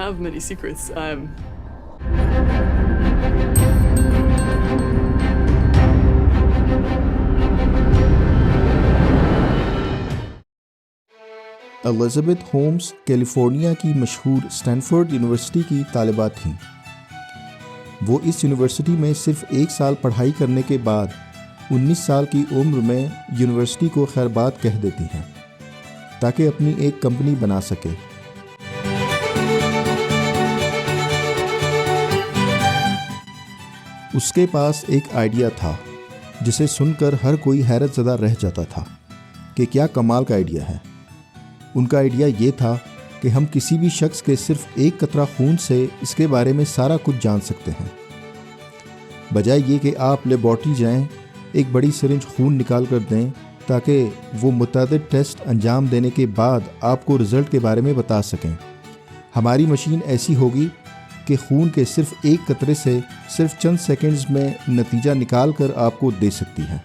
have many secrets. Elizabeth homes California کی مشہور Stanford university کی طالبہ تھیں۔ وہ اس یونیورسٹی میں صرف 1 سال پڑھائی کرنے کے بعد 19 سال کی عمر میں یونیورسٹی کو خیر بات کہہ دیتی ہیں تاکہ اپنی ایک کمپنی بنا سکے۔ اس کے پاس ایک آئیڈیا تھا جسے سن کر ہر کوئی حیرت زدہ رہ جاتا تھا کہ کیا کمال کا آئیڈیا ہے۔ ان کا آئیڈیا یہ تھا کہ ہم کسی بھی شخص کے صرف 1 قطرہ خون سے اس کے بارے میں سارا کچھ جان سکتے ہیں، بجائے یہ کہ آپ لیبارٹری جائیں، ایک بڑی سرنج خون نکال کر دیں تاکہ وہ متعدد ٹیسٹ انجام دینے کے بعد آپ کو رزلٹ کے بارے میں بتا سکیں۔ ہماری مشین ایسی ہوگی کہ خون کے صرف 1 قطرے سے صرف چند سیکنڈز میں نتیجہ نکال کر آپ کو دے سکتی ہے۔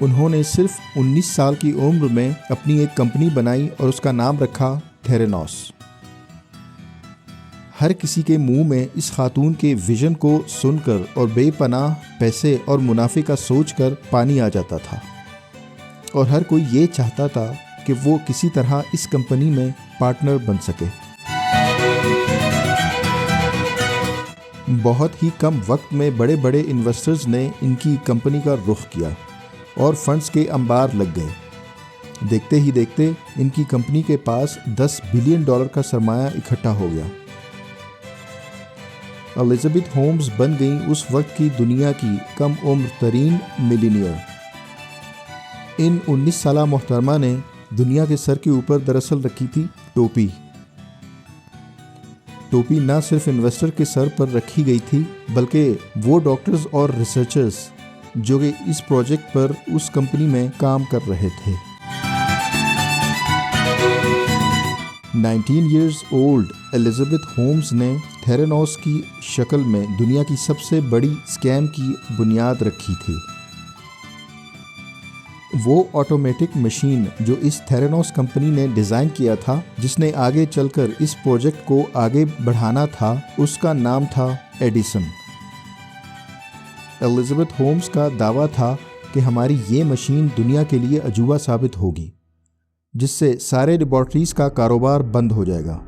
انہوں نے صرف 19 سال کی عمر میں اپنی ایک کمپنی بنائی اور اس کا نام رکھا تھیرانوس۔ ہر کسی کے منہ میں اس خاتون کے ویژن کو سن کر اور بے پناہ پیسے اور منافع کا سوچ کر پانی آ جاتا تھا، اور ہر کوئی یہ چاہتا تھا کہ وہ کسی طرح اس کمپنی میں پارٹنر بن سکے۔ بہت ہی کم وقت میں بڑے بڑے انویسٹرز نے ان کی کمپنی کا رخ کیا اور فنڈز کے انبار لگ گئے۔ دیکھتے ہی دیکھتے ان کی کمپنی کے پاس $10 بلین کا سرمایہ اکٹھا ہو گیا۔ الزبتھ ہومز بن گئیں اس وقت کی دنیا کی کم عمر ترین ملینئر۔ ان 19 سالہ محترمہ نے دنیا کے سر کے اوپر دراصل رکھی تھی ٹوپی۔ ٹوپی نہ صرف انویسٹر کے سر پر رکھی گئی تھی بلکہ وہ ڈاکٹرز اور ریسرچرز جو کہ اس پروجیکٹ پر اس کمپنی میں کام کر رہے تھے۔ 19 ایئرز اولڈ الزبتھ ہومز نے تھیرانوس کی شکل میں دنیا کی سب سے بڑی اسکیم کی بنیاد رکھی تھی۔ وہ آٹومیٹک مشین جو اس تھیرانوس کمپنی نے ڈیزائن کیا تھا، جس نے آگے چل کر اس پروجیکٹ کو آگے بڑھانا تھا، اس کا نام تھا ایڈیسن۔ الزبتھ ہومز کا دعویٰ تھا کہ ہماری یہ مشین دنیا کے لیے عجوبہ ثابت ہوگی، جس سے سارے لیبارٹریز کا کاروبار بند ہو جائے گا،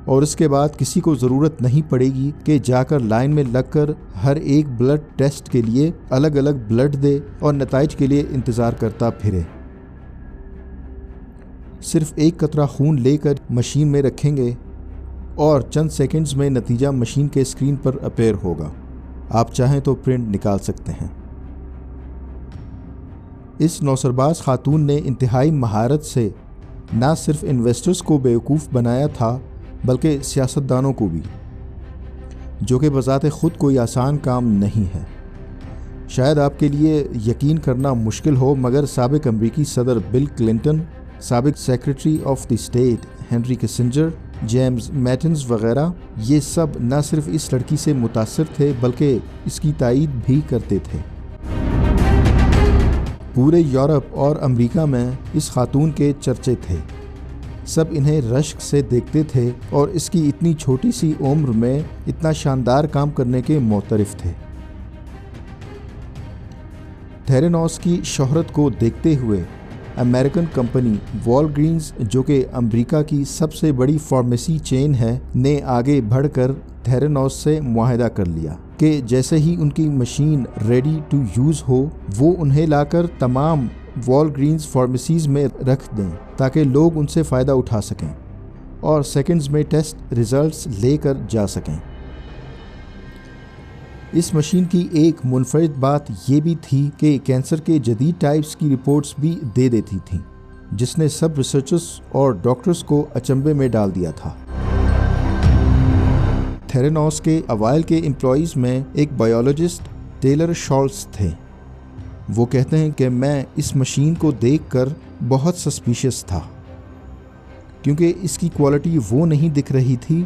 اور اس کے بعد کسی کو ضرورت نہیں پڑے گی کہ جا کر لائن میں لگ کر ہر ایک بلڈ ٹیسٹ کے لیے الگ الگ بلڈ دے اور نتائج کے لیے انتظار کرتا پھرے۔ صرف 1 قطرہ خون لے کر مشین میں رکھیں گے اور چند سیکنڈز میں نتیجہ مشین کے اسکرین پر اپیئر ہوگا۔ آپ چاہیں تو پرنٹ نکال سکتے ہیں۔ اس نوسرباز خاتون نے انتہائی مہارت سے نہ صرف انویسٹرز کو بیوقوف بنایا تھا بلکہ سیاستدانوں کو بھی، جو کہ بذات خود کوئی آسان کام نہیں ہے۔ شاید آپ کے لیے یقین کرنا مشکل ہو، مگر سابق امریکی صدر بل کلنٹن، سابق secretary of the state Henry Kissinger, James Mattis وغیرہ، یہ سب نہ صرف اس لڑکی سے متاثر تھے بلکہ اس کی تائید بھی کرتے تھے۔ پورے یورپ اور امریکہ میں اس خاتون کے چرچے تھے، سب انہیں رشک سے دیکھتے تھے اور اس کی اتنی چھوٹی سی عمر میں اتنا شاندار کام کرنے کے معترف تھے۔ تھیرانوس کی شہرت کو دیکھتے ہوئے امریکن کمپنی والگرینز، جو کہ امریکہ کی سب سے بڑی فارمیسی چین ہے، نے آگے بڑھ کر تھیرانوس سے معاہدہ کر لیا کہ جیسے ہی ان کی مشین ریڈی ٹو یوز ہو، وہ انہیں لا کر تمام والگرینز فارمیسیز میں رکھ دیں تاکہ لوگ ان سے فائدہ اٹھا سکیں اور سیکنڈز میں ٹیسٹ ریزلٹس لے کر جا سکیں۔ اس مشین کی ایک منفرد بات یہ بھی تھی کہ کینسر کے جدید ٹائپس کی رپورٹس بھی دے دیتی تھیں، جس نے سب ریسرچرز اور ڈاکٹرز کو اچنبھے میں ڈال دیا تھا۔ تھیرانوس کے اوائل کے امپلائیز میں ایک بایولوجسٹ ٹیلر شالٹز تھے۔ وہ کہتے ہیں کہ میں اس مشین کو دیکھ کر بہت سسپیشیس تھا، کیونکہ اس کی کوالٹی وہ نہیں دکھ رہی تھی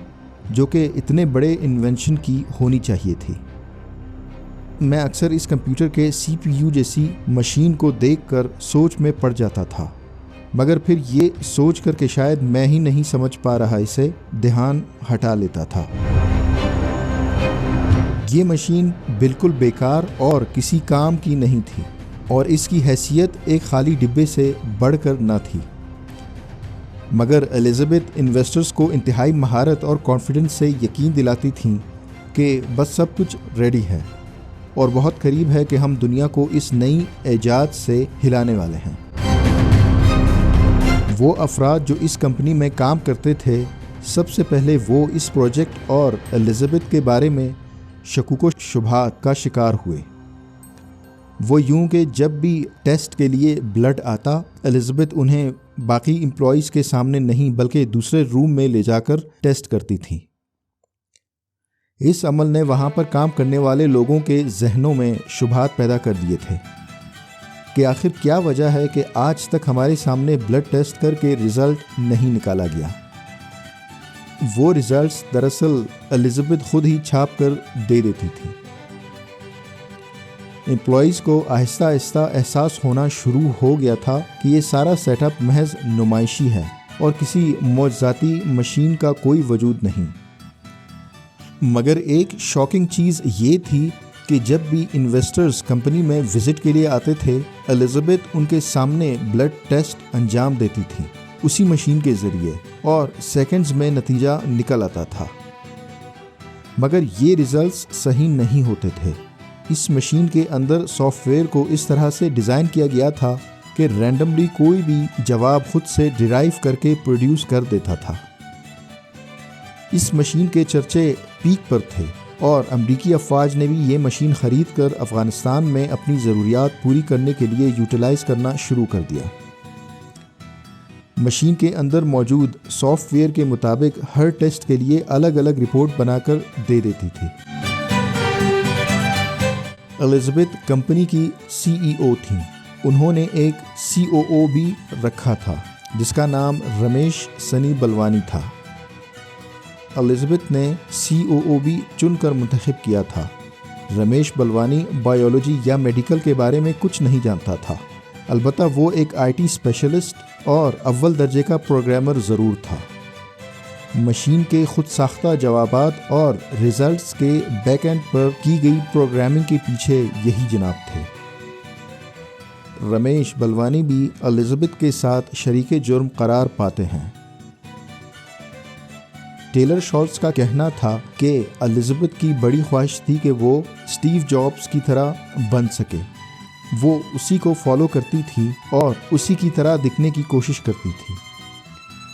جو کہ اتنے بڑے انوینشن کی ہونی چاہیے تھی۔ میں اکثر اس کمپیوٹر کے CPU جیسی مشین کو دیکھ کر سوچ میں پڑ جاتا تھا، مگر پھر یہ سوچ کر کہ شاید میں ہی نہیں سمجھ پا رہا اسے، دھیان ہٹا لیتا تھا۔ یہ مشین بالکل بیکار اور کسی کام کی نہیں تھی، اور اس کی حیثیت ایک خالی ڈبے سے بڑھ کر نہ تھی۔ مگر الزبتھ انویسٹرز کو انتہائی مہارت اور کانفیڈنس سے یقین دلاتی تھیں کہ بس سب کچھ ریڈی ہے اور بہت قریب ہے کہ ہم دنیا کو اس نئی ایجاد سے ہلانے والے ہیں۔ وہ افراد جو اس کمپنی میں کام کرتے تھے، سب سے پہلے وہ اس پروجیکٹ اور الزبتھ کے بارے میں شکوک و شبہات کا شکار ہوئے۔ وہ یوں کہ جب بھی ٹیسٹ کے لیے بلڈ آتا، الزبتھ انہیں باقی امپلائیز کے سامنے نہیں بلکہ دوسرے روم میں لے جا کر ٹیسٹ کرتی تھیں۔ اس عمل نے وہاں پر کام کرنے والے لوگوں کے ذہنوں میں شبہات پیدا کر دیے تھے کہ آخر کیا وجہ ہے کہ آج تک ہمارے سامنے بلڈ ٹیسٹ کر کے رزلٹ نہیں نکالا گیا۔ وہ رزلٹس دراصل الزبتھ خود ہی چھاپ کر دے دیتی تھی۔ امپلائیز کو آہستہ آہستہ احساس ہونا شروع ہو گیا تھا کہ یہ سارا سیٹ اپ محض نمائشی ہے اور کسی معجزاتی مشین کا کوئی وجود نہیں۔ مگر ایک شاکنگ چیز یہ تھی کہ جب بھی انویسٹرز کمپنی میں وزٹ کے لیے آتے تھے، الزبتھ ان کے سامنے بلڈ ٹیسٹ انجام دیتی تھی اسی مشین کے ذریعے، اور سیکنڈز میں نتیجہ نکل آتا تھا۔ مگر یہ ریزلٹس صحیح نہیں ہوتے تھے۔ اس مشین کے اندر سافٹ ویئر کو اس طرح سے ڈیزائن کیا گیا تھا کہ رینڈملی کوئی بھی جواب خود سے ڈیرائیو کر کے پروڈیوس کر دیتا تھا۔ اس مشین کے چرچے پیک پر تھے اور امریکی افواج نے بھی یہ مشین خرید کر افغانستان میں اپنی ضروریات پوری کرنے کے لیے یوٹیلائز کرنا شروع کر دیا۔ مشین کے اندر موجود سافٹ ویئر کے مطابق ہر ٹیسٹ کے لیے الگ الگ رپورٹ بنا کر دے دیتی تھی۔ الزبتھ کمپنی کی CEO تھیں۔ انہوں نے ایک COO بھی رکھا تھا جس کا نام رمیش سنی بلوانی تھا۔ الزبتھ نے COO بھی چن کر منتخب کیا تھا۔ رمیش بلوانی بایولوجی یا میڈیکل کے بارے میں کچھ نہیں جانتا تھا، البتہ وہ ایک IT اسپیشلسٹ اور اول درجے کا پروگرامر ضرور تھا۔ مشین کے خود ساختہ جوابات اور ریزلٹس کے بیک اینڈ پر کی گئی پروگرامنگ کے پیچھے یہی جناب تھے۔ رمیش بلوانی بھی الزبتھ کے ساتھ شریک جرم قرار پاتے ہیں۔ ٹیلر شالٹز کا کہنا تھا کہ الزبتھ کی بڑی خواہش تھی کہ وہ اسٹیو جابز کی طرح بن سکے۔ وہ اسی کو فالو کرتی تھی اور اسی کی طرح دکھنے کی کوشش کرتی تھی۔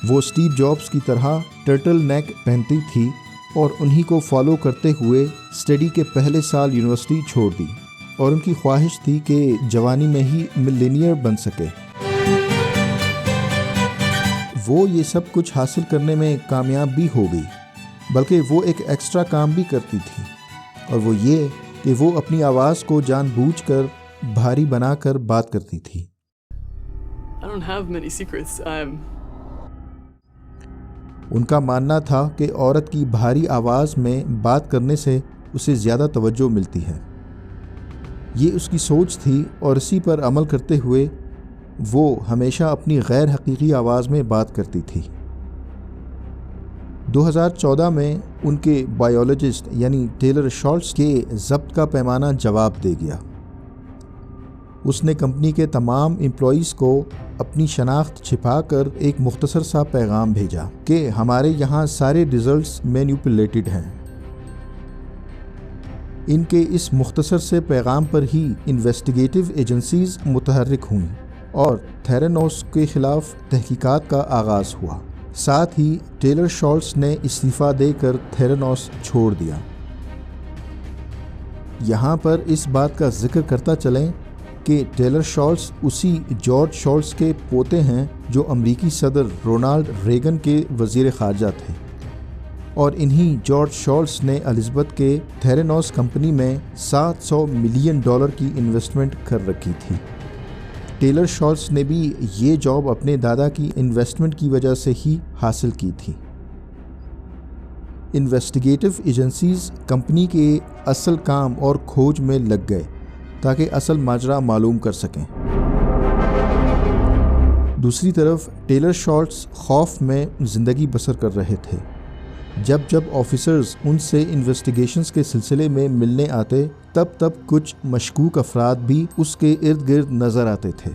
وہ اسٹیو جابز کی طرح ٹرٹل نیک پہنتی تھی اور انہی کو فالو کرتے ہوئے اسٹڈی کے پہلے سال یونیورسٹی چھوڑ دی، اور ان کی خواہش تھی کہ جوانی میں ہی ملینئر بن سکے۔ وہ یہ سب کچھ حاصل کرنے میں کامیاب بھی ہو گئی، بلکہ وہ ایک ایکسٹرا کام بھی کرتی تھی، اور وہ یہ کہ وہ اپنی آواز کو جان بوجھ کر بھاری بنا کر بات کرتی تھی۔ ان کا ماننا تھا کہ عورت کی بھاری آواز میں بات کرنے سے اسے زیادہ توجہ ملتی ہے۔ یہ اس کی سوچ تھی، اور اسی پر عمل کرتے ہوئے وہ ہمیشہ اپنی غیر حقیقی آواز میں بات کرتی تھی۔ 2014 میں ان کے بایولوجسٹ یعنی ٹیلر شالٹز کے ضبط کا پیمانہ جواب دے گیا۔ اس نے کمپنی کے تمام امپلائیز کو اپنی شناخت چھپا کر ایک مختصر سا پیغام بھیجا کہ ہمارے یہاں سارے ریزلٹس مینیپولیٹڈ ہیں۔ ان کے اس مختصر سے پیغام پر ہی انویسٹیگیٹو ایجنسیز متحرک ہوئیں اور تھیرانوس کے خلاف تحقیقات کا آغاز ہوا۔ ساتھ ہی ٹیلر شالٹز نے استعفیٰ دے کر تھیرانوس چھوڑ دیا۔ یہاں پر اس بات کا ذکر کرتا چلیں کہ ٹیلر شالٹز اسی جارج شالٹز کے پوتے ہیں جو امریکی صدر رونالڈ ریگن کے وزیر خارجہ تھے، اور انہی جارج شالٹز نے الزبتھ کے تھیرانوس کمپنی میں $700 ملین کی انویسٹمنٹ کر رکھی تھی۔ ٹیلر شالٹز نے بھی یہ جاب اپنے دادا کی انویسٹمنٹ کی وجہ سے ہی حاصل کی تھی۔ انویسٹیگیٹو ایجنسیز کمپنی کے اصل کام اور کھوج میں لگ گئے تاکہ اصل ماجرا معلوم کر سکیں۔ دوسری طرف ٹیلر شالٹز خوف میں زندگی بسر کر رہے تھے۔ جب آفیسرز ان سے انویسٹیگیشنز کے سلسلے میں ملنے آتے تب کچھ مشکوک افراد بھی اس کے ارد گرد نظر آتے تھے۔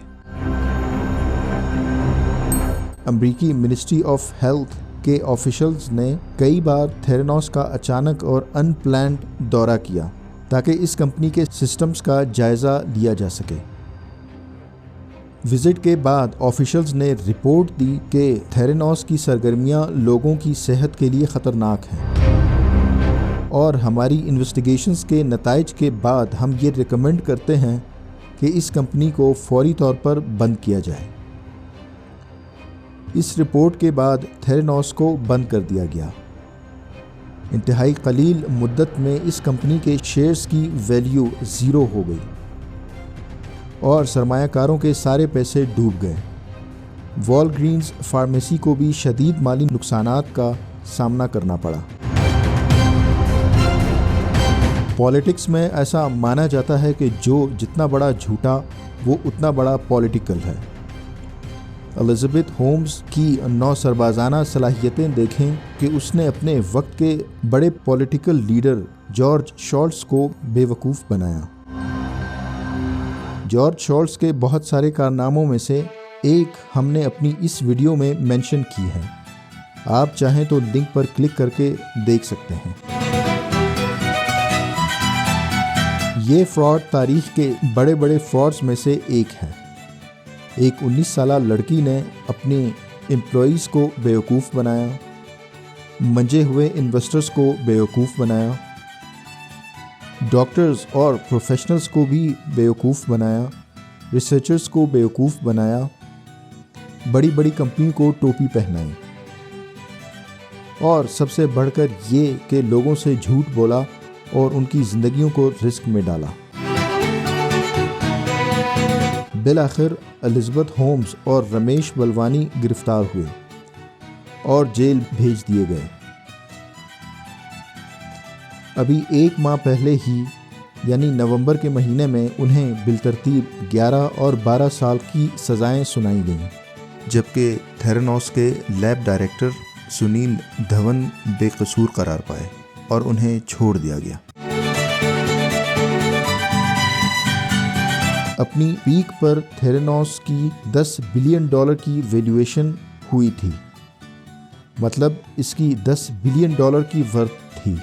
امریکی منسٹری آف ہیلتھ کے آفیشلز نے کئی بار تھیرانوس کا اچانک اور ان پلانڈ دورہ کیا تاکہ اس کمپنی کے سسٹمز کا جائزہ لیا جا سکے۔ وزٹ کے بعد آفیشلز نے رپورٹ دی کہ تھیرانوس کی سرگرمیاں لوگوں کی صحت کے لیے خطرناک ہیں، اور ہماری انویسٹیگیشنز کے نتائج کے بعد ہم یہ ریکمینڈ کرتے ہیں کہ اس کمپنی کو فوری طور پر بند کیا جائے۔ اس رپورٹ کے بعد تھیرانوس کو بند کر دیا گیا۔ انتہائی قلیل مدت میں اس کمپنی کے شیئرز کی ویلیو 0 ہو گئی اور سرمایہ کاروں کے سارے پیسے ڈوب گئے۔ والگرینز فارمیسی کو بھی شدید مالی نقصانات کا سامنا کرنا پڑا۔ پالیٹکس میں ایسا مانا جاتا ہے کہ جو جتنا بڑا جھوٹا وہ اتنا بڑا پولیٹیکل ہے۔ الزبتھ ہومز کی نو سربازانہ صلاحیتیں دیکھیں کہ اس نے اپنے وقت کے بڑے پولیٹیکل لیڈر جارج شالٹز کو بے وقوف بنایا۔ جارج شالٹز کے بہت سارے کارناموں میں سے ایک ہم نے اپنی اس ویڈیو میں مینشن کی ہے، آپ چاہیں تو لنک پر کلک کر کے دیکھ سکتے ہیں۔ یہ فراڈ تاریخ کے بڑے بڑے فراڈز میں سے ایک ہے۔ ایک 19 سالہ لڑکی نے اپنے امپلائیز کو بیوقوف بنایا، منجے ہوئے انویسٹرز کو بیوقوف بنایا، ڈاکٹرز اور پروفیشنلز کو بھی بیوقوف بنایا، ریسرچرز کو بیوقوف بنایا، بڑی بڑی کمپنیوں کو ٹوپی پہنائی، اور سب سے بڑھ کر یہ کہ لوگوں سے جھوٹ بولا اور ان کی زندگیوں کو رسک میں ڈالا۔ بالآخر الزبتھ ہومز اور رمیش بلوانی گرفتار ہوئے اور جیل بھیج دیے گئے۔ ابھی 1 ماہ پہلے ہی یعنی نومبر کے مہینے میں انہیں بالترتیب 11 اور 12 سال کی سزائیں سنائی گئیں، جبکہ تھیرانوس کے لیب ڈائریکٹر سنیل دھون بے قصور قرار پائے اور انہیں چھوڑ دیا گیا۔ اپنی پیک پر تھیرانوس کی $10 بلین کی ویلیویشن ہوئی تھی، مطلب اس کی $10 بلین کی ورتھ تھی،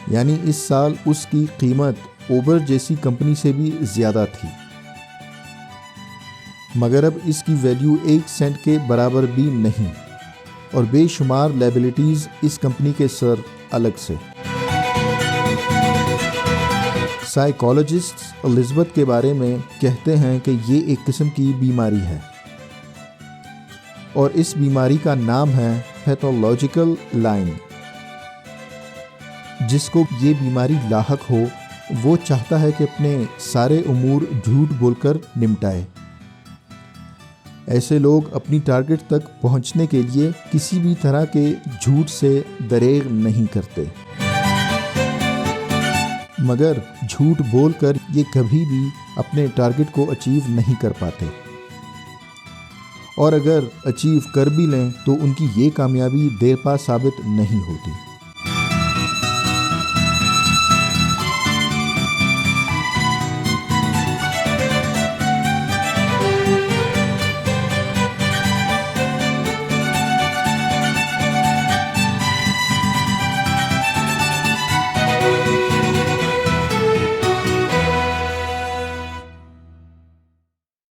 یعنی اس سال اس کی قیمت اوبر جیسی کمپنی سے بھی زیادہ تھی، مگر اب اس کی ویلیو 1 سینٹ کے برابر بھی نہیں، اور بے شمار لائبلٹیز اس کمپنی کے سر الگ سے۔ سائیکالوجسٹس الزبتھ کے بارے میں کہتے ہیں کہ یہ ایک قسم کی بیماری ہے، اور اس بیماری کا نام ہے پیتھولوجیکل لائنگ۔ جس کو یہ بیماری لاحق ہو وہ چاہتا ہے کہ اپنے سارے امور جھوٹ بول کر نمٹائے۔ ایسے لوگ اپنی ٹارگٹ تک پہنچنے کے لیے کسی بھی طرح کے جھوٹ سے دریغ نہیں کرتے، مگر جھوٹ بول کر یہ کبھی بھی اپنے ٹارگٹ کو اچیو نہیں کر پاتے، اور اگر اچیو کر بھی لیں تو ان کی یہ کامیابی دیر پا ثابت نہیں ہوتی۔